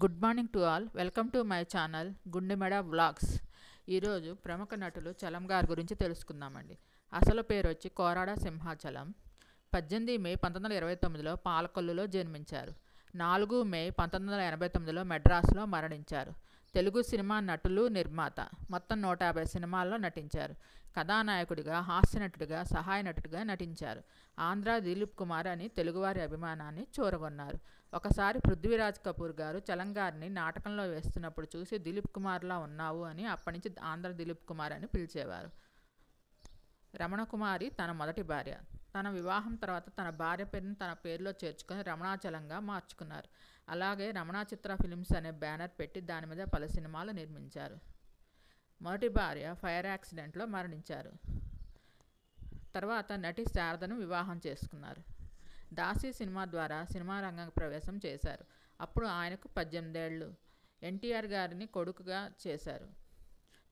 Good morning to all. Welcome to my channel Gundemeda vlogs. ఈరోజు ప్రముఖ నటులు చలం గారి గురించి తెలుసుకుందామండి. అసలు పేరు వచ్చి కోరాడ సింహాచలం. 18 మే 1929లో పాలకొల్లులో జన్మించారు. 4 మే 1989లో మెడ్రాస్లో మరణించారు. తెలుగు సినిమా నటులు, నిర్మాత. మొత్తం 150 సినిమాల్లో నటించారు. కథానాయకుడిగా, హాస్య నటుడిగా, సహాయ నటుడిగా నటించారు. ఆంధ్ర దిలీప్ కుమార్ అని తెలుగువారి అభిమానాన్ని చూరగొన్నారు. ఒకసారి పృథ్వీరాజ్ కపూర్ గారు చలం గారిని నాటకంలో వేస్తున్నప్పుడు చూసి దిలీప్ కుమార్లా ఉన్నావు అని అప్పటి నుంచి ఆంధ్ర దిలీప్ కుమార్ అని పిలిచేవారు. రమణకుమారి తన మొదటి భార్య. తన వివాహం తర్వాత తన భార్య పేరుని తన పేరులో చేర్చుకొని రమణాచలంగా మార్చుకున్నారు. అలాగే రమణా చిత్ర ఫిలిమ్స్ అనే బ్యానర్ పెట్టి దాని మీద పలు సినిమాలు నిర్మించారు. మొదటి భార్య ఫైర్ యాక్సిడెంట్లో మరణించారు. తర్వాత నటి శారదను వివాహం చేసుకున్నారు. దాసి సినిమా ద్వారా సినిమా రంగ ప్రవేశం చేశారు. అప్పుడు ఆయనకు 18 ఏళ్ళు. ఎన్టీఆర్ గారిని కొడుకుగా చేశారు.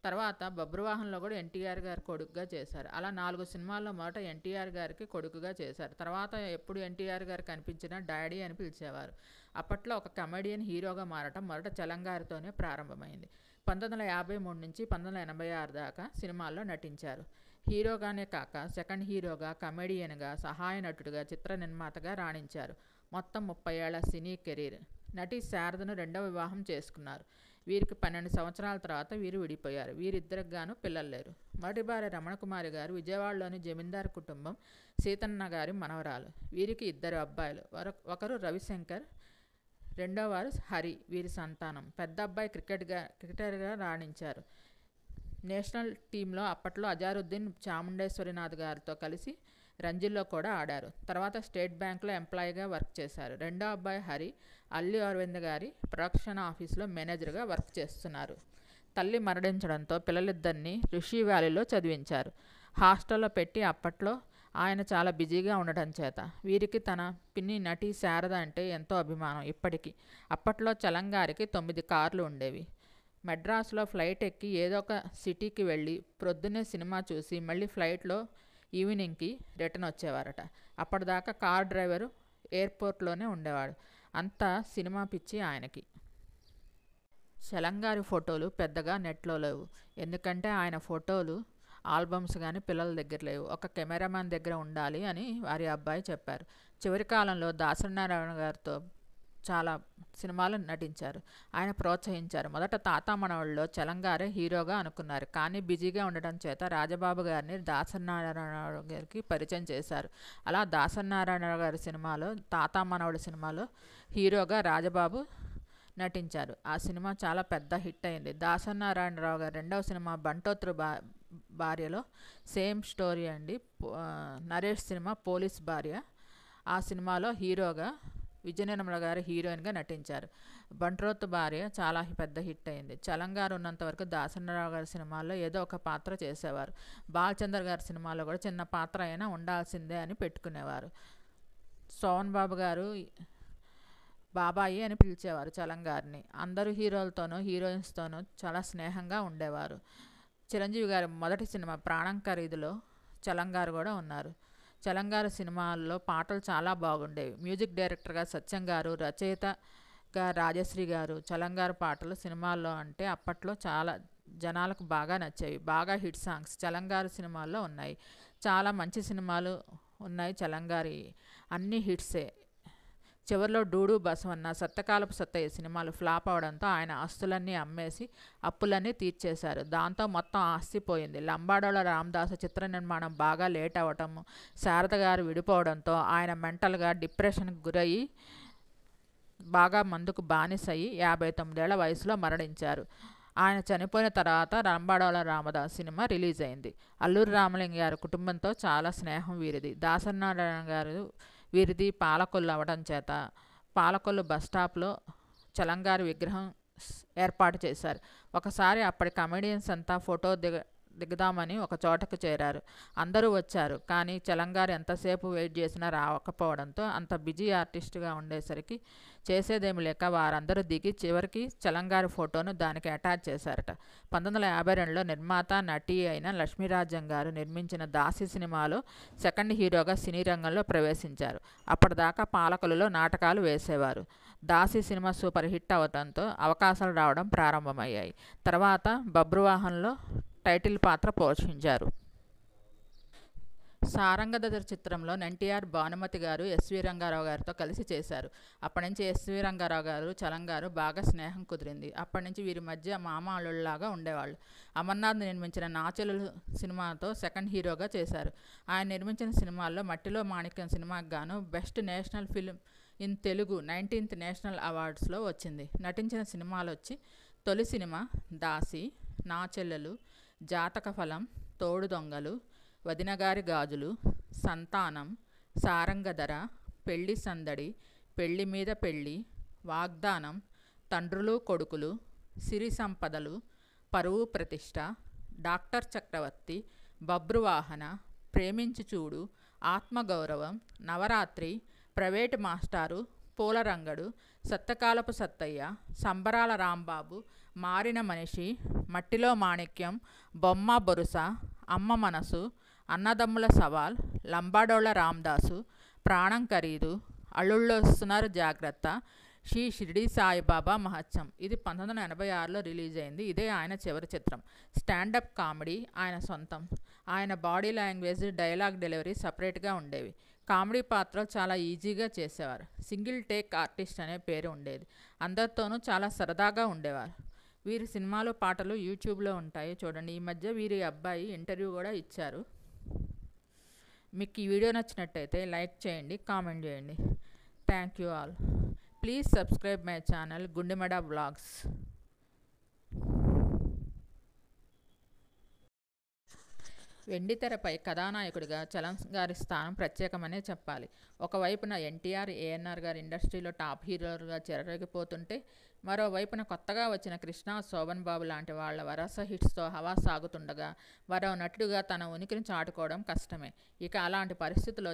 తర్వాత బబ్రువాహన్లో కూడా ఎన్టీఆర్ గారి కొడుకుగా చేశారు. అలా 4 సినిమాల్లో మొదట ఎన్టీఆర్ గారికి కొడుకుగా చేశారు. తర్వాత ఎప్పుడు ఎన్టీఆర్ గారు కనిపించినా డాడీ అని పిలిచేవారు. అప్పట్లో ఒక కమెడియన్ హీరోగా మారటం మొదట చలం గారితోనే ప్రారంభమైంది. 1953 నుంచి 1986 దాకా సినిమాల్లో నటించారు. హీరోగానే కాక సెకండ్ హీరోగా, కమెడియన్గా, సహాయ నటుడిగా, చిత్ర నిర్మాతగా రాణించారు. మొత్తం 30 ఏళ్ల సినీ కెరీర్. నటి శారదను రెండవ వివాహం చేసుకున్నారు. వీరికి 12 సంవత్సరాల తర్వాత వీరు విడిపోయారు. వీరిద్దరికి గాను పిల్లలు లేరు. మొదటి భార్య రమణకుమారి గారు విజయవాడలోని జమీందారు కుటుంబం సీతన్న గారి మనవరాలు. వీరికి 2 అబ్బాయిలు. ఒకరు రవిశంకర్, రెండో వారు హరి. వీరి సంతానం. పెద్ద అబ్బాయి క్రికెటర్గా రాణించారు. నేషనల్ టీంలో అప్పట్లో అజారుద్దీన్ చాముండేశ్వరినాథ్ గారితో కలిసి రంజీల్లో కూడా ఆడారు. తర్వాత స్టేట్ బ్యాంక్లో ఎంప్లాయీగా వర్క్ చేశారు. రెండో అబ్బాయి హరి అల్లు అరవింద్ గారి ప్రొడక్షన్ ఆఫీస్లో మేనేజర్గా వర్క్ చేస్తున్నారు. తల్లి మరణించడంతో పిల్లలిద్దరినీ రిషి వ్యాలీలో చదివించారు. హాస్టల్లో పెట్టి అప్పట్లో ఆయన చాలా బిజీగా ఉండటం చేత వీరికి తన పిన్ని నటి శారద అంటే ఎంతో అభిమానం ఇప్పటికీ. అప్పట్లో చలం గారికి 9 కార్లు ఉండేవి. మెడ్రాస్లో ఫ్లైట్ ఎక్కి ఏదో ఒక సిటీకి వెళ్ళి ప్రొద్దున్నే సినిమా చూసి మళ్ళీ ఫ్లైట్లో ఈవినింగ్కి రిటర్న్ వచ్చేవారట. అప్పటిదాకా కార్ డ్రైవరు ఎయిర్పోర్ట్లోనే ఉండేవాడు. అంతా సినిమా పిచ్చి ఆయనకి. చలం గారి ఫోటోలు పెద్దగా నెట్లో లేవు. ఎందుకంటే ఆయన ఫోటోలు ఆల్బమ్స్ కానీ పిల్లల దగ్గర లేవు. ఒక కెమెరామ్యాన్ దగ్గర ఉండాలి అని వారి అబ్బాయి చెప్పారు. చివరి కాలంలో దాసనారాయణ గారితో చాలా సినిమాలు నటించారు. ఆయన ప్రోత్సహించారు. మొదట తాత మనవళ్ళలో చలం గారే హీరోగా అనుకున్నారు. కానీ బిజీగా ఉండటం చేత రాజబాబు గారిని దాసనారాయణ గారికి పరిచయం చేశారు. అలా దాసనారాయణ గారి సినిమాలో తాత మనవడు సినిమాలో హీరోగా రాజబాబు నటించారు. ఆ సినిమా చాలా పెద్ద హిట్ అయింది. దాసనారాయణరావు గారి రెండవ సినిమా బంటోత్రు భార్యలో సేమ్ స్టోరీ అండి. నరేష్ సినిమా పోలీస్ భార్య. ఆ సినిమాలో హీరోగా విజయనిర్మల గారు హీరోయిన్గా నటించారు. బంట్రోత్ భార్య చాలా పెద్ద హిట్ అయింది. చలం గారు ఉన్నంతవరకు దాసనారాయణ గారి సినిమాల్లో ఏదో ఒక పాత్ర చేసేవారు. బాలచంద్ర గారి సినిమాలో కూడా చిన్న పాత్ర అయినా ఉండాల్సిందే అని పెట్టుకునేవారు. సోహన్ బాబు గారు బాబాయి అని పిలిచేవారు చలం గారిని. అందరూ హీరోలతోనూ హీరోయిన్స్తోనూ చాలా స్నేహంగా ఉండేవారు. చిరంజీవి గారి మొదటి సినిమా ప్రాణం ఖరీదులో చలం గారు కూడా ఉన్నారు. చలం గారి సినిమాల్లో పాటలు చాలా బాగుండేవి. మ్యూజిక్ డైరెక్టర్గా సత్యం గారు, రచయితగా రాజశ్రీ గారు. చలం గారి పాటలు సినిమాల్లో అంటే అప్పట్లో చాలా జనాలకు బాగా నచ్చేవి. బాగా హిట్ సాంగ్స్ చలం గారి సినిమాల్లో ఉన్నాయి. చాలా మంచి సినిమాలు ఉన్నాయి చలం గారి. అన్ని హిట్సే. చివరిలో డూడు బసవన్న, సత్తకాలపు సత్తయ్య సినిమాలు ఫ్లాప్ అవడంతో ఆయన ఆస్తులన్నీ అమ్మేసి అప్పులన్నీ తీర్చేశారు. దాంతో మొత్తం ఆస్తి పోయింది. లంబాడోళ రామదాసు చిత్ర నిర్మాణం బాగా లేట్ అవ్వటం, శారద గారు విడిపోవడంతో ఆయన మెంటల్గా డిప్రెషన్కి గురయ్యి బాగా మందుకు బానిసయ్యి 59 ఏళ్ల వయసులో మరణించారు. ఆయన చనిపోయిన తర్వాత లంబాడోళ రామదాస్ సినిమా రిలీజ్ అయింది. అల్లూరి రామలింగ గారి కుటుంబంతో చాలా స్నేహం వీరిది. దాసనారాయణ గారు వీరిది పాలకొల్లు అవడం చేత పాలకొల్లు బస్టాప్లో చలం గారి విగ్రహం ఏర్పాటు చేశారు. ఒకసారి అప్పటి కమెడియన్స్ అంతా ఫోటో దిగుదామని ఒక చోటకు చేరారు. అందరూ వచ్చారు. కానీ చలం గారు ఎంతసేపు వెయిట్ చేసినా రాకపోవడంతో అంత బిజీ ఆర్టిస్ట్గా ఉండేసరికి చేసేదేమి లేక వారందరూ దిగి చివరికి చలంగారి ఫోటోను దానికి అటాచ్ చేశారట. 1952లో నిర్మాత, నటి అయిన లక్ష్మీరాజ్యం గారు నిర్మించిన దాసి సినిమాలో సెకండ్ హీరోగా సినీ రంగంలో ప్రవేశించారు. అప్పటిదాకా పాలకులలో నాటకాలు వేసేవారు. దాసి సినిమా సూపర్ హిట్ అవడంతో అవకాశాలు రావడం ప్రారంభమయ్యాయి. తర్వాత బబ్రువాహన్లో టైటిల్ పాత్ర పోషించారు. సారంగధర చిత్రంలో ఎన్టీఆర్, భానుమతి గారు ఎస్వి రంగారావు గారితో కలిసి చేశారు. అప్పటి నుంచి ఎస్వి రంగారావు గారు, చలం గారు బాగా స్నేహం కుదిరింది. అప్పటి నుంచి వీరి మధ్య మామ అల్లుళ్ళలాగా ఉండేవాళ్ళు. అమర్నాథ్ నిర్మించిన నా చెల్లెలు సినిమాతో సెకండ్ హీరోగా చేశారు. ఆయన నిర్మించిన సినిమాల్లో మట్టిలో మాణిక్యం సినిమాకి గాను best national film in Telugu 19th national అవార్డ్స్లో వచ్చింది. నటించిన సినిమాలు వచ్చి తొలి సినిమా దాసి, నా చెల్లెలు, జాతక ఫలం, తోడు దొంగలు, వదినగారి గాజులు, సంతానం, సారంగధర, పెళ్లి సందడి, పెళ్లి మీద పెళ్లి, వాగ్దానం, తండ్రులు కొడుకులు, సిరి సంపదలు, పరువు ప్రతిష్ట, డాక్టర్ చక్రవర్తి, బబ్రువాహన, ప్రేమించి చూడు, ఆత్మగౌరవం, నవరాత్రి, ప్రైవేటు మాస్టారు, పూలరంగడు, సత్తకాలపు సత్తయ్య, సంబరాల రాంబాబు, మారిన మనిషి, మట్టిలో మాణిక్యం, బొమ్మ బొరుస, అమ్మ మనసు, అన్నదమ్ముల సవాల్, లంబాడోళ్ల రామదాసు, ప్రాణం ఖరీదు, అల్లుళ్ళు వస్తున్నారు జాగ్రత్త, శ్రీ షిరిడి సాయిబాబా మహత్యం. ఇది 1986లో రిలీజ్ అయింది. ఇదే ఆయన చివరి చిత్రం. స్టాండప్ కామెడీ ఆయన సొంతం. ఆయన బాడీ లాంగ్వేజ్, డైలాగ్ డెలివరీ సపరేట్గా ఉండేవి. కామెడీ పాత్రలు చాలా ఈజీగా చేసేవారు. సింగిల్ టేక్ ఆర్టిస్ట్ అనే పేరు ఉండేది. అందరితోనూ చాలా సరదాగా ఉండేవారు. వీరి సినిమాలు, పాటలు యూట్యూబ్లో ఉంటాయి చూడండి. ఈ మధ్య వీరి అబ్బాయి ఇంటర్వ్యూ కూడా ఇచ్చారు. మీకు ఈ వీడియో నచ్చినట్టయితే లైక్ చేయండి, కామెంట్ చేయండి. Thank you all. Please subscribe my channel గుండెమడ వ్లాగ్స్. వెండితెరపై కథానాయకుడిగా చలం గారి స్థానం ప్రత్యేకమనే చెప్పాలి. ఒకవైపున ఎన్టీఆర్, ఏఎన్ఆర్ గారి ఇండస్ట్రీలో టాప్ హీరోలుగా చెలరేగిపోతుంటే, మరోవైపున కొత్తగా వచ్చిన కృష్ణ, శోభన్ బాబు లాంటి వాళ్ళ వరుస హిట్స్తో హవా సాగుతుండగా మరో నటుడిగా తన ఉనికిని చాటుకోవడం కష్టమే. ఇక అలాంటి పరిస్థితుల్లో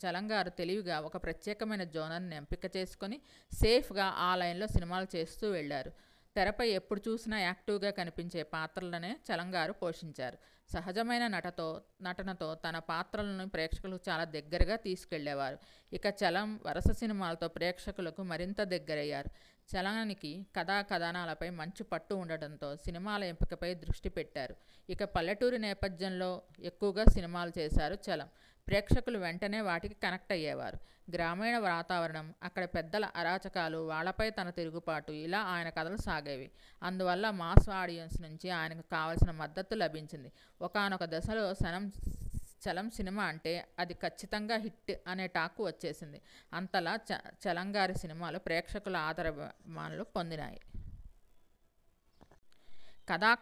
చలం గారు తెలివిగా ఒక ప్రత్యేకమైన జోనర్ని ఎంపిక చేసుకొని సేఫ్గా ఆ లైన్లో సినిమాలు చేస్తూ వెళ్ళారు. తెరపై ఎప్పుడు చూసినా యాక్టివ్గా కనిపించే పాత్రలనే చలం గారు పోషించారు. సహజమైన నటనతో తన పాత్రలను ప్రేక్షకులకు చాలా దగ్గరగా తీసుకెళ్లేవారు. ఇక చలం వరుస సినిమాలతో ప్రేక్షకులకు మరింత దగ్గరయ్యారు. చలానికి కథానాలపై మంచి పట్టు ఉండటంతో సినిమాల ఎంపికపై దృష్టి పెట్టారు. ఇక పల్లెటూరి నేపథ్యంలో ఎక్కువగా సినిమాలు చేశారు చలం. ప్రేక్షకులు వెంటనే వాటికి కనెక్ట్ అయ్యేవారు. గ్రామీణ వాతావరణం, అక్కడ పెద్దల అరాచకాలు, వాళ్లపై తన తిరుగుబాటు, ఇలా ఆయన కథలు సాగేవి. అందువల్ల మాస్ ఆడియన్స్ నుంచి ఆయనకు కావలసిన మద్దతు లభించింది. ఒకానొక దశలో చలం సినిమా అంటే అది ఖచ్చితంగా హిట్ అనే టాక్ వచ్చేసింది. అంతలా చలం గారి సినిమాలు ప్రేక్షకుల ఆదరాభిమానాలు పొందినాయి.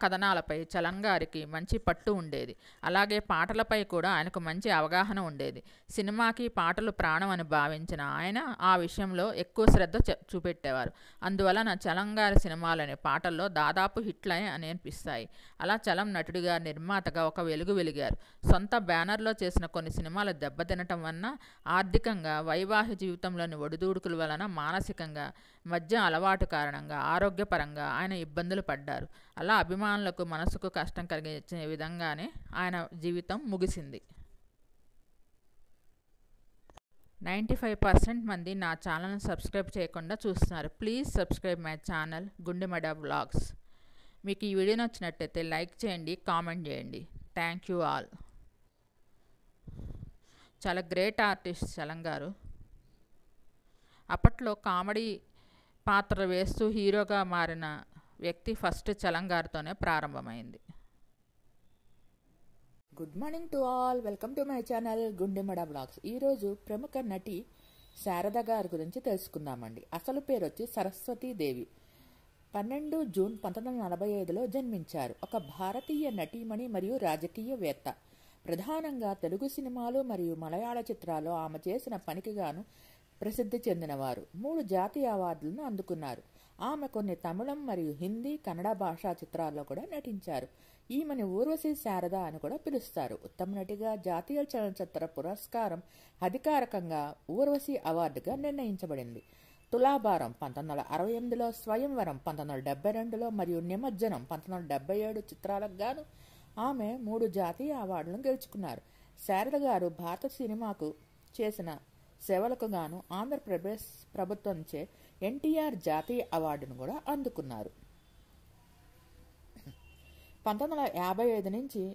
కథనాలపై చలం గారికి మంచి పట్టు ఉండేది. అలాగే పాటలపై కూడా ఆయనకు మంచి అవగాహన ఉండేది. సినిమాకి పాటలు ప్రాణం అని భావించిన ఆయన ఆ విషయంలో ఎక్కువ శ్రద్ధ చూపెట్టేవారు. అందువలన చలం గారి సినిమాలోని పాటల్లో దాదాపు హిట్లే అని అనిపిస్తాయి. అలా చలం నటుడిగా, నిర్మాతగా ఒక వెలిగారు. సొంత బ్యానర్లో చేసిన కొన్ని సినిమాలు దెబ్బతినటం వలన, ఆర్థికంగా, వైవాహిక జీవితంలోని ఒడిదుడుకుల వలన, మానసికంగా, మద్యం అలవాటు కారణంగా, ఆరోగ్యపరంగా ఆయన ఇబ్బందులు పడ్డారు. అలా అభిమానులకు మనసుకు కష్టం కలిగించే విధంగానే ఆయన జీవితం ముగిసింది. 95% మంది నా ఛానల్ని సబ్స్క్రైబ్ చేయకుండా చూస్తున్నారు. ప్లీజ్ సబ్స్క్రైబ్ మై ఛానల్ గుండెమడ వ్లాగ్స్. మీకు ఈ వీడియో నచ్చినట్టయితే లైక్ చేయండి, కామెంట్ చేయండి. Thank you all. చాలా గ్రేట్ ఆర్టిస్ట్ చలం గారు. అప్పట్లో కామెడీ పాత్ర వేస్తూ హీరోగా మారిన వ్యక్తి ఫస్ట్ చలం గారితోనే ప్రారంభమైంది. Good morning to all. Welcome to my channel గుండెమడ బ్లాగ్స్. ఈరోజు ప్రముఖ నటి శారద గారి గురించి తెలుసుకుందామండి. అసలు పేరు వచ్చి సరస్వతీదేవి. 12 జూన్ 1945లో జన్మించారు. ఒక భారతీయ నటీమణి మరియు రాజకీయవేత్త. ప్రధానంగా తెలుగు సినిమాలు మరియు మలయాళ చిత్రాల్లో ఆమె చేసిన పనికి గాను ప్రసిద్ధి చెందినవారు. 3 జాతీయ అవార్డులను అందుకున్నారు. ఆమె కొన్ని తమిళం మరియు హిందీ, కన్నడ భాషా చిత్రాల్లో కూడా నటించారు. ఈమెను ఊర్వశి శారద అని కూడా పిలుస్తారు. ఉత్తమ నటిగా జాతీయ చలనచిత్ర పురస్కారం అధికారికంగా ఊర్వశి అవార్డుగా నిర్ణయించబడింది. తులాభారం 1968లో, స్వయంవరం 1972లో మరియు నిమజ్జనం 1977 చిత్రాలకు గాను ఆమె 3 జాతీయ అవార్డులను గెలుచుకున్నారు. శారద గారు భారత సినిమాకు చేసిన సేవలకు గాను ఆంధ్రప్రదేశ్ ప్రభుత్వంచే ఎన్టీఆర్ జాతీయ అవార్డును కూడా అందుకున్నారు. 1955 నుంచి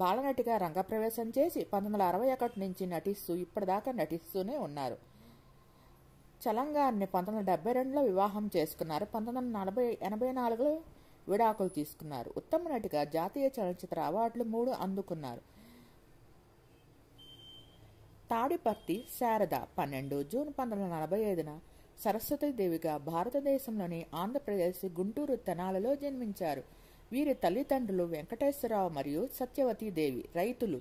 బాలనటిగా రంగప్రవేశం చేసి 1961 నుంచి నటిస్తూ ఇప్పటిదాకా నటిస్తూనే ఉన్నారు. చలంగారిని 1972లో వివాహం చేసుకున్నారు. 1984లో విడాకులు తీసుకున్నారు. ఉత్తమ నటిగా జాతీయ చలనచిత్ర అవార్డులు 3 అందుకున్నారు. తాడిపర్తి శారద 12 జూన్ 1945న సరస్వతీదేవిగా భారతదేశంలోని ఆంధ్రప్రదేశ్ గుంటూరు తెనాలిలో జన్మించారు. వీరి తల్లిదండ్రులు వెంకటేశ్వరరావు మరియు సత్యవతీదేవి రైతులు.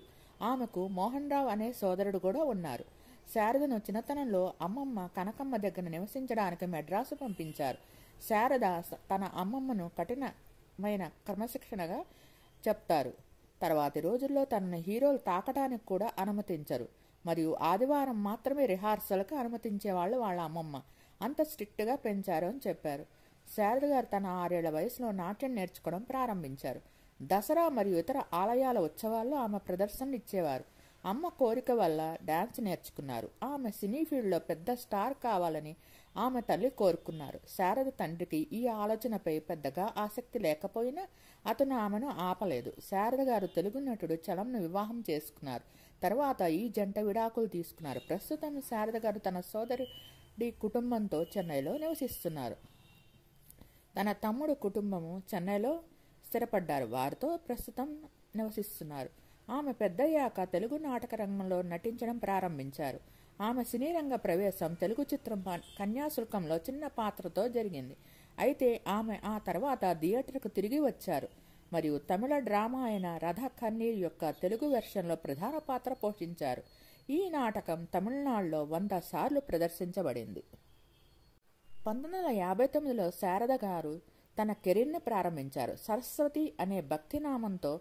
ఆమెకు మోహన్ రావు అనే సోదరుడు కూడా ఉన్నారు. శారదను చిన్నతనంలో అమ్మమ్మ కనకమ్మ దగ్గర నివసించడానికి మెడ్రాసు పంపించారు. శారద తన అమ్మమ్మను కఠినమైన క్రమశిక్షణగా చెప్తారు. తర్వాతి రోజుల్లో తనను హీరోలు తాకడానికి కూడా అనుమతించరు మరియు ఆదివారం మాత్రమే రిహార్సల్కి అనుమతించేవాళ్ళు వాళ్ళ అమ్మమ్మ. అంత స్ట్రిక్ట్గా పెంచారు అని చెప్పారు. శారద గారు తన 6 ఏళ్ల వయసులో నాట్యం నేర్చుకోవడం ప్రారంభించారు. దసరా మరియు ఇతర ఆలయాల ఉత్సవాల్లో ఆమె ప్రదర్శనలు ఇచ్చేవారు. అమ్మ కోరిక వల్ల డాన్స్ నేర్చుకున్నారు. ఆమె సినీ ఫీల్డ్లో పెద్ద స్టార్ కావాలని ఆమె తల్లి కోరుకున్నారు. శారద తండ్రికి ఈ ఆలోచనపై పెద్దగా ఆసక్తి లేకపోయినా అతను ఆమెను ఆపలేదు. శారద గారు తెలుగు నటుడు చలంను వివాహం చేసుకున్నారు. తర్వాత ఈ జంట విడాకులు తీసుకున్నారు. ప్రస్తుతం శారద గారు తన సోదరుడి కుటుంబంతో చెన్నైలో నివసిస్తున్నారు. తన తమ్ముడు కుటుంబము చెన్నైలో స్థిరపడ్డారు. వారితో ప్రస్తుతం నివసిస్తున్నారు. ఆమె పెద్దయ్యాక తెలుగు నాటక రంగంలో నటించడం ప్రారంభించారు. ఆమె సినీ రంగ ప్రవేశం తెలుగు చిత్రం కన్యాశుల్కంలో చిన్న పాత్రతో జరిగింది. అయితే ఆమె ఆ తర్వాత థియేటర్కు తిరిగి వచ్చారు మరియు తమిళ డ్రామా అయిన రథ కన్నీర్ యొక్క తెలుగు వెర్షన్లో ప్రధాన పాత్ర పోషించారు. ఈ నాటకం తమిళనాడులో 100 సార్లు ప్రదర్శించబడింది. 1959లో శారద గారు తన కెరీర్ని ప్రారంభించారు. సరస్వతి అనే భక్తినామంతో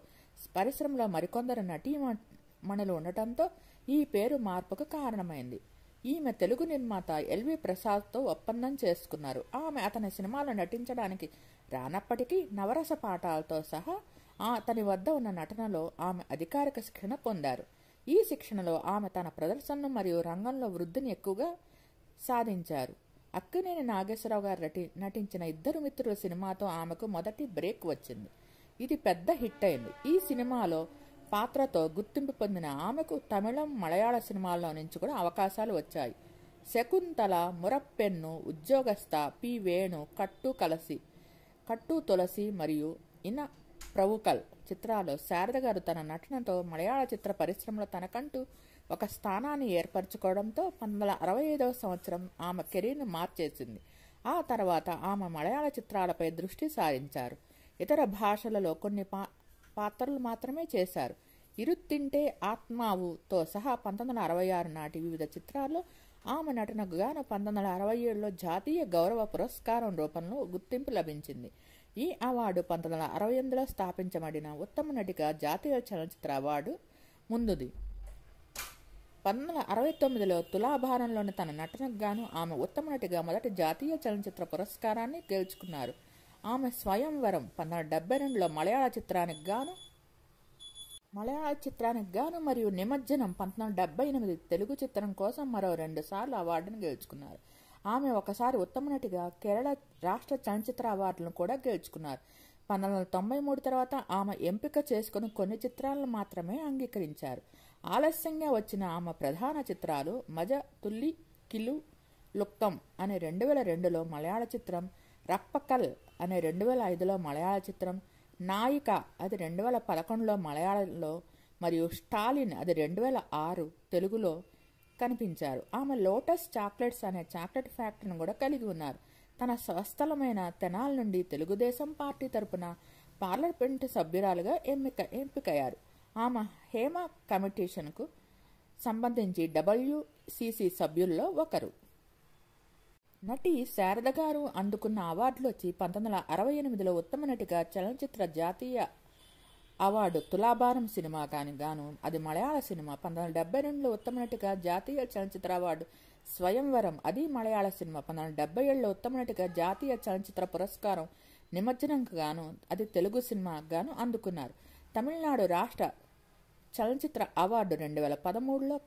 పరిశ్రమలో మరికొందరు నటీమణులు ఉండటంతో ఈ పేరు మార్పుకు కారణమైంది. ఈమె తెలుగు నిర్మాత ఎల్వి ప్రసాద్తో ఒప్పందం చేసుకున్నారు. ఆమె అతని సినిమాలో నటించడానికి రానప్పటికీ నవరస పాఠాలతో సహా అతని వద్ద ఉన్న నటనలో ఆమె అధికారిక శిక్షణ పొందారు. ఈ శిక్షణలో ఆమె తన ప్రదర్శనను మరియు రంగంలో వృద్ధిని ఎక్కువగా సాధించారు. అక్కినేని నాగేశ్వరరావు గారు నటించిన ఇద్దరు మిత్రుల సినిమాతో ఆమెకు మొదటి బ్రేక్ వచ్చింది. ఇది పెద్ద హిట్ అయింది. ఈ సినిమాలో పాత్రతో గుర్తింపు పొందిన ఆమెకు తమిళం, మలయాళ సినిమాల్లో నుంచి కూడా అవకాశాలు వచ్చాయి. శకుంతల, మురప్పెన్ను, ఉద్యోగస్థ, పి వేణు, కట్టు తులసి మరియు ఇన ప్రవుకల్ చిత్రాల్లో శారద గారు తన నటనతో మలయాళ చిత్ర పరిశ్రమలో తనకంటూ ఒక స్థానాన్ని ఏర్పరచుకోవడంతో 1965వ సంవత్సరం ఆమె కెరీర్ను మార్చేసింది. ఆ తర్వాత ఆమె మలయాళ చిత్రాలపై దృష్టి సారించారు. ఇతర భాషలలో కొన్ని పాత్రలు మాత్రమే చేశారు. ఇరుత్తింటే ఆత్మావుతో సహా 1966 నాటి వివిధ చిత్రాల్లో ఆమె నటనకు గాను 1967లో జాతీయ గౌరవ పురస్కారం రూపంలో గుర్తింపు లభించింది. ఈ అవార్డు 1968లో స్థాపించబడిన ఉత్తమ నటిగా జాతీయ చలనచిత్ర అవార్డు ముందుది. 1969లో తులాభారంలోని తన నటనకు గాను ఆమె ఉత్తమ నటిగా మొదటి జాతీయ చలనచిత్ర పురస్కారాన్ని గెలుచుకున్నారు. ఆమె స్వయంవరం 1972లో మలయాళ చిత్రానికి గాను మరియు నిమజ్జనం 1978 తెలుగు చిత్రం కోసం మరో 2 సార్లు అవార్డును గెలుచుకున్నారు. ఆమె ఒకసారి ఉత్తమ నటిగా కేరళ రాష్ట్ర చలనచిత్ర అవార్డులను కూడా గెలుచుకున్నారు. 1993 తర్వాత ఆమె ఎంపిక చేసుకుని కొన్ని చిత్రాలను మాత్రమే అంగీకరించారు. ఆలస్యంగా వచ్చిన ఆమె ప్రధాన చిత్రాలు మజ తుల్లి కిలు లుక్కం అనే 2002లో మలయాళ చిత్రం, రప్పకల్ అనే 2005లో మలయాళ చిత్రం, నాయిక అది 2011లో మలయాళంలో మరియు స్టాలిన్ అది 2006 తెలుగులో కనిపించారు. ఆమె లోటస్ చాక్లెట్స్ అనే చాక్లెట్ ఫ్యాక్టరీని కూడా కలిగి ఉన్నారు. తన స్వస్థలమైన తెనాలి నుండి తెలుగుదేశం పార్టీ తరపున పార్లమెంటు సభ్యురాలుగా ఎంపికయ్యారు. ఆమె హేమ కమిటీషన్కు సంబంధించి WCC సభ్యుల్లో ఒకరు. నటి శారద గారు అందుకున్న అవార్డులు వచ్చి 1968లో ఉత్తమ నటిగా చలనచిత్ర జాతీయ అవార్డు తులాభారం సినిమా గాను అది మలయాళ సినిమా. 1972లో ఉత్తమ నటిగా జాతీయ చలనచిత్ర అవార్డు స్వయంవరం అది మలయాళ సినిమా. 1977లో ఉత్తమ నటిగా జాతీయ చలనచిత్ర పురస్కారం నిమజ్జనంకు గాను, అది తెలుగు సినిమాకు గాను అందుకున్నారు. తమిళనాడు రాష్ట్ర చలనచిత్ర అవార్డు 2013లో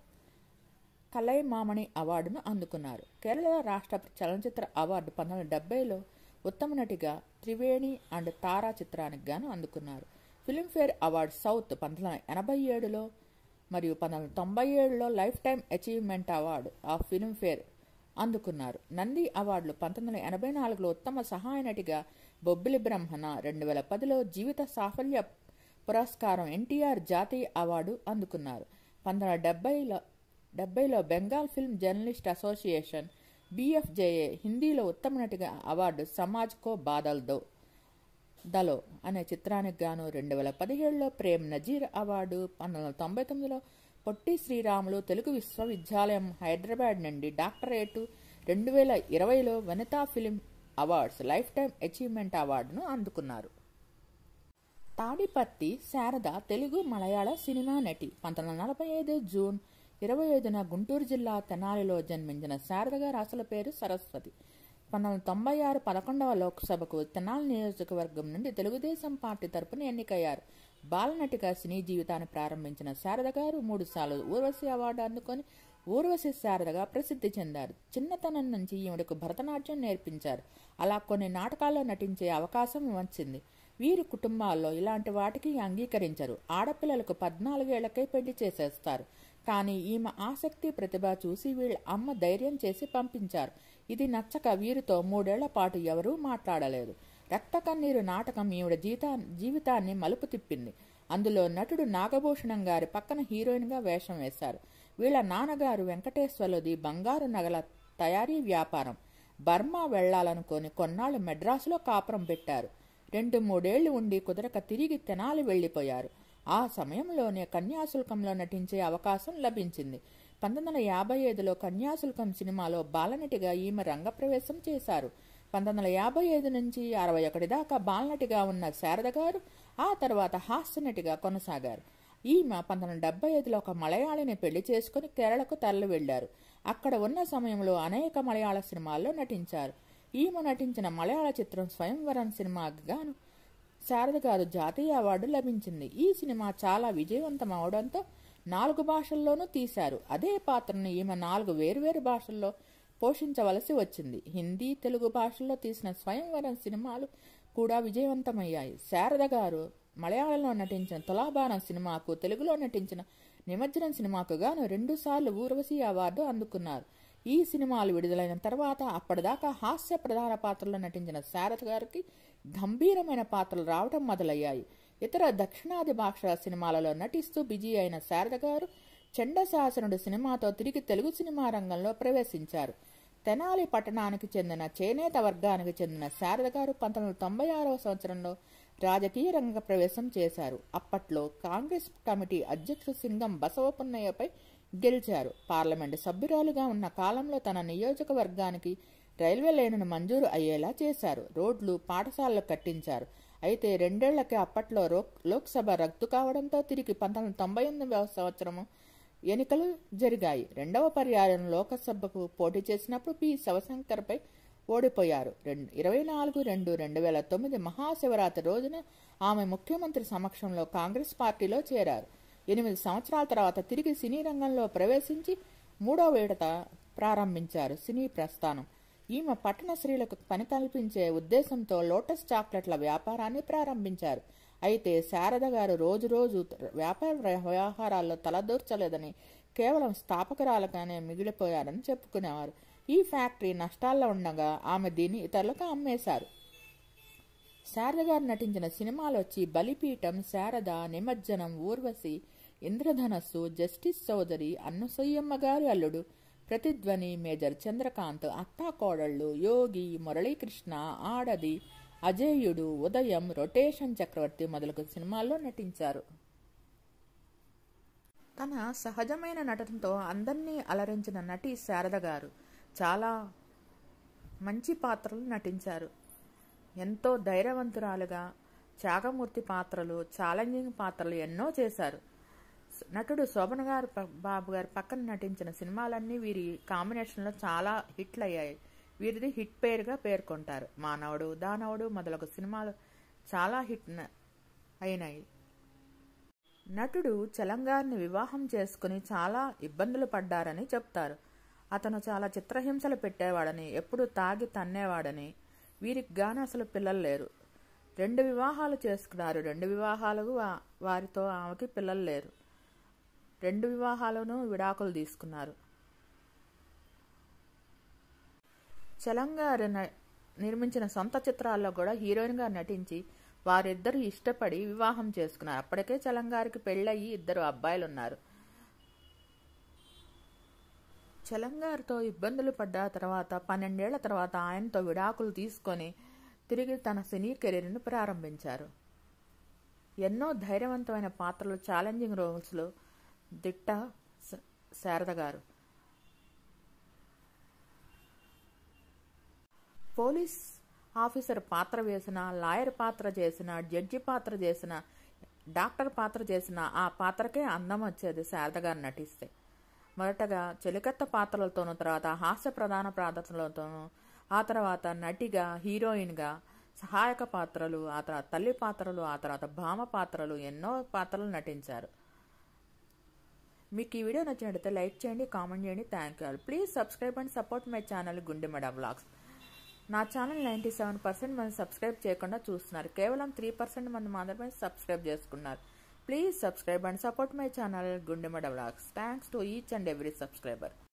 కలైమామణి అవార్డును అందుకున్నారు. కేరళ రాష్ట్ర చలనచిత్ర అవార్డు 1970లో ఉత్తమ నటిగా త్రివేణి అండ్ తారా చిత్రానికి గాను అందుకున్నారు. ఫిల్మ్ఫేర్ అవార్డు సౌత్ 1987లో మరియు 1997లో life time achievement award of Filmfare అందుకున్నారు. నంది అవార్డులు 1984లో ఉత్తమ సహాయ నటిగా బొబ్బిలి బ్రహ్మణ, 2010లో జీవిత సాఫల్య పురస్కారం ఎన్టీఆర్ జాతీయ అవార్డు అందుకున్నారు. 1970లో Bengal film journalist association BFJA హిందీలో ఉత్తమ నటిగా అవార్డు సమాజ్ కో బాదల్ దలో అనే చిత్రానికి గాను, 2017లో ప్రేమ్ నజీర్ అవార్డు, 1999లో పొట్టి శ్రీరాములు తెలుగు విశ్వవిద్యాలయం హైదరాబాద్ నుండి డాక్టరేటు, 2020లో Vanitha film awards life time achievement అవార్డును అందుకున్నారు. తాడిపత్తి శారద తెలుగు మలయాళ సినిమా నటి. 1945 జూన్ 25న గుంటూరు జిల్లా తెనాలిలో జన్మించిన శారద గారి అసలు పేరు సరస్వతి. 1996 11వ లోక్సభకు తెనాలి నియోజకవర్గం నుండి తెలుగుదేశం పార్టీ తరపున ఎన్నికయ్యారు. బాలనటిగా సినీ జీవితాన్ని ప్రారంభించిన శారద గారు 3 సార్లు ఊర్వశి అవార్డు అందుకొని ఊర్వశి శారదగా ప్రసిద్ధి చెందారు. చిన్నతనం నుంచి ఈవిడకు భరతనాట్యం నేర్పించారు. అలా కొన్ని నాటకాల్లో నటించే అవకాశం వచ్చింది. వీరి కుటుంబాల్లో ఇలాంటి వాటికి అంగీకరించరు. ఆడపిల్లలకు 14 ఏళ్లకే పెళ్లి చేసేస్తారు. కానీ ఈమె ఆసక్తి, ప్రతిభ చూసి వీళ్ళ అమ్మ ధైర్యం చేసి పంపించారు. ఇది నచ్చక వీరితో 3 ఏళ్ల పాటు ఎవరూ మాట్లాడలేదు. రక్త కన్నీరు నాటకం ఈవిడ జీవితాన్ని మలుపు తిప్పింది. అందులో నటుడు నాగభూషణం గారి పక్కన హీరోయిన్గా వేషం వేశారు. వీళ్ళ నాన్నగారు వెంకటేశ్వర్లది బంగారు నగల తయారీ వ్యాపారం. బర్మా వెళ్లాలనుకొని కొన్నాళ్లు మెడ్రాసులో కాపురం పెట్టారు. 2-3 ఏళ్లు ఉండి కుదరక తిరిగి తెనాలి వెళ్లిపోయారు. ఆ సమయంలోనే కన్యాశుల్కంలో నటించే అవకాశం లభించింది. 1955లో కన్యాశుల్కం సినిమాలో బాలనటిగా ఈమె రంగప్రవేశం చేశారు. 1955 నుంచి 61 దాకా బాలనటిగా ఉన్న శారద గారు ఆ తర్వాత హాస్యనటిగా కొనసాగారు. ఈమె 1975లో ఒక మలయాళిని పెళ్లి చేసుకుని కేరళకు తరలి వెళ్లారు. అక్కడ ఉన్న సమయంలో అనేక మలయాళ సినిమాల్లో నటించారు. ఈమె నటించిన మలయాళ చిత్రం స్వయంవరం సినిమాకు గాను శారద గారు జాతీయ అవార్డు లభించింది. ఈ సినిమా చాలా విజయవంతం అవడంతో 4 భాషల్లోనూ తీశారు. అదే పాత్రను ఈమె 4 వేర్వేరు భాషల్లో పోషించవలసి వచ్చింది. హిందీ, తెలుగు భాషల్లో తీసిన స్వయంవరం సినిమాలు కూడా విజయవంతమయ్యాయి. శారద గారు మలయాళంలో నటించిన తులాభారం సినిమాకు, తెలుగులో నటించిన నిమజ్జనం సినిమాకు గాను 2 సార్లు ఊర్వశి అవార్డు అందుకున్నారు. ఈ సినిమాలు విడుదలైన తర్వాత అప్పటిదాకా హాస్య ప్రధాన పాత్రలో నటించిన శారద గారికి గంభీరమైన పాత్రలు రావడం మొదలయ్యాయి. ఇతర దక్షిణాది భాషల సినిమాలలో నటిస్తూ బిజీ అయిన శారద గారు చండశాసనుడు సినిమాతో తిరిగి తెలుగు సినిమా రంగంలో ప్రవేశించారు. తెనాలి పట్టణానికి చెందిన చేనేత వర్గానికి చెందిన శారద గారు 1996వ సంవత్సరంలో రాజకీయ రంగ ప్రవేశం చేశారు. అప్పట్లో కాంగ్రెస్ కమిటీ అధ్యక్షుడు సింగం బసవపున్నయ్యపై గెలిచారు. పార్లమెంటు సభ్యురాలుగా ఉన్న కాలంలో తన నియోజకవర్గానికి రైల్వే లైనును మంజూరు అయ్యేలా చేశారు. రోడ్లు, పాఠశాలలు కట్టించారు. అయితే 2 ఏళ్లకే అప్పట్లో లోక్సభ రద్దు కావడంతో తిరిగి 1998వ సంవత్సరము ఎన్నికలు జరిగాయి. 2వ పర్యాయం లోకసభకు పోటీ చేసినప్పుడు పి. శివశంకర్పై ఓడిపోయారు. 24/2/2009 మహాశివరాత్రి రోజున ఆమె ముఖ్యమంత్రి సమక్షంలో కాంగ్రెస్ పార్టీలో చేరారు. 8 సంవత్సరాల తర్వాత తిరిగి సినీ రంగంలో ప్రవేశించి 3వ ఏట ప్రారంభించారు సినీ ప్రస్థానం. ఈమె పట్టణ స్త్రీలకు పని కల్పించే ఉద్దేశంతో లోటస్ చాక్లెట్ల వ్యాపారాన్ని ప్రారంభించారు. అయితే శారద గారు రోజు వ్యాపార వ్యవహారాల్లో తలదూర్చలేదని, కేవలం స్థాపకురాలుగానే మిగిలిపోయారని చెప్పుకునేవారు. ఈ ఫ్యాక్టరీ నష్టాల్లో ఉండగా ఆమె దీన్ని ఇతరులకు అమ్మేశారు. శారద గారు నటించిన సినిమాలు వచ్చి బలిపీఠం, శారద, నిమజ్జనం, ఊర్వశి, ఇంద్రధనస్సు, జస్టిస్ చౌదరి, అన్నసూయమ్మ గారి అల్లుడు, ప్రతిధ్వని, మేజర్ చంద్రకాంత్, అత్తా కోడళ్ళు, యోగి, మురళీకృష్ణ, ఆడది, అజేయుడు, ఉదయం, రొటేషన్ చక్రవర్తి మొదలగు సినిమాల్లో నటించారు. తన సహజమైన నటనతో అందరినీ అలరించిన నటి శారద గారు చాలా మంచి పాత్రలు నటించారు. ఎంతో ధైర్యవంతురాలుగా త్యాగమూర్తి పాత్రలు, ఛాలెంజింగ్ పాత్రలు ఎన్నో చేశారు. నటుడు శోభన్ గారు బాబు గారు పక్కన నటించిన సినిమాలన్నీ వీరి కాంబినేషన్లో చాలా హిట్లు అయ్యాయి. వీరిది హిట్ పేరుగా పేర్కొంటారు. మానవుడు, దానవుడు మొదలగు సినిమాలు చాలా హిట్ అయినాయి. నటుడు చలంగారిని వివాహం చేసుకుని చాలా ఇబ్బందులు పడ్డారని చెప్తారు. అతను చాలా చిత్రహింసలు పెట్టేవాడని, ఎప్పుడు తాగి తన్నేవాడని. వీరికి గాను అసలు పిల్లలు లేరు. 2 వివాహాలు చేసుకున్నారు. 2 వివాహాలకు వారితో ఆమెకి పిల్లలు లేరు. 2 వివాహాలను విడాకులు తీసుకున్నారు. చలంగారు నిర్మించిన సొంత చిత్రాల్లో కూడా హీరోయిన్గా నటించి వారిద్దరూ ఇష్టపడి వివాహం చేసుకున్నారు. అప్పటికే చలంగారికి పెళ్ళయి 2 అబ్బాయిలు ఉన్నారు. చలంగారితో ఇబ్బందులు పడ్డ తర్వాత 12 ఏళ్ల తర్వాత ఆయనతో విడాకులు తీసుకొని తిరిగి తన సినీ కెరీర్ను ప్రారంభించారు. ఎన్నో ధైర్యవంతమైన పాత్రలు, ఛాలెంజింగ్ రోల్స్లో దిట్ట శారద గారు. పోలీస్ ఆఫీసర్ పాత్ర వేసిన, లాయర్ పాత్ర చేసిన, జడ్జి పాత్ర చేసిన, డాక్టర్ పాత్ర చేసిన ఆ పాత్రకే అందం వచ్చేది శారద గారు నటిస్తే. మొదటగా చెలికత్త పాత్రలతోనూ, తర్వాత హాస్య ప్రధాన పాత్రలతోనూ, ఆ తర్వాత నటిగా, హీరోయిన్గా, సహాయక పాత్రలు, ఆ తర్వాత తల్లి పాత్రలు, ఆ తర్వాత భామ పాత్రలు, ఎన్నో పాత్రలు నటించారు. మీకు ఈ వీడియో నచ్చినట్లయితే లైక్ చేయండి, కామెంట్ చేయండి. Thank you all. Please subscribe and support my channel గుండెమడ వ్లాగ్స్. నా ఛానల్ 97% మంది సబ్స్క్రైబ్ చేయకుండా చూస్తున్నారు. కేవలం 3% మంది మాత్రమే సబ్స్క్రైబ్ చేసుకున్నారు. Please subscribe and support my channel గుండెమడ vlogs. Thanks to each and every subscriber.